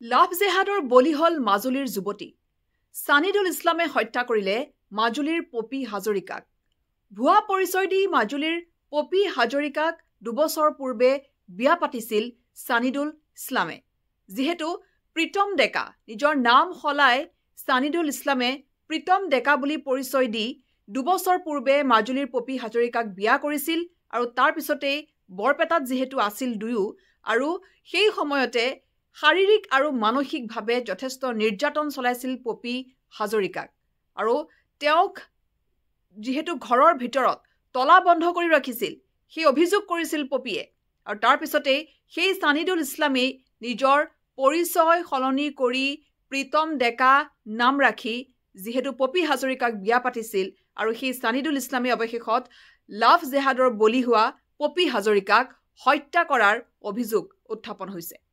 লাভ জেহাদৰ বলি হল মাজুলীৰ যুৱতী সানিদুল ইছলামে হত্যা কৰিলে মাজুলীৰ পপী হাজৰিকাক ভুৱা পৰিচয় দি মাজুলীৰ পপী হাজৰিকাক 2 বছৰ পূৰ্বে বিয়া পাতিছিল সানিদুল ইছলামে যেহেতু প্ৰীতম ডেকা নিজৰ নাম হলাই সানিদুল ইছলামে প্ৰীতম ডেকা বুলি পৰিচয় দি 2 বছৰ পূৰ্বে মাজুলীৰ পপী হাজৰিকাক বিয়া কৰিছিল আৰু তাৰ পিছতে বৰপেটাত যেহেতু আছিল দুয়ো আৰু সেই সময়তে শাৰীৰিক আৰু মানসিকভাৱে যথেষ্ট নিৰ্যাতন চলাইছিল পপী হাজৰিকাক আৰু তেওঁক যেহেতু ঘৰৰ ভিতৰত তলা বন্ধ কৰি ৰাখিছিল সেই অভিযোগ কৰিছিল পপীয়ে আৰু তাৰ পিছতে সেই সানিদুল ইছলামে নিজৰ পৰিচয় সলনি কৰি প্ৰীতম ডেকা নাম ৰাখি যেহেতু পপী হাজৰিকাক বিয়া পাতিছিল আৰু সেই সানিদুল ইছলামে অৱশেষত লাভ জেহাদৰ বলি হোৱা পপী হাজৰিকাক হত্যা কৰাৰ অভিযোগ উত্থাপন হৈছে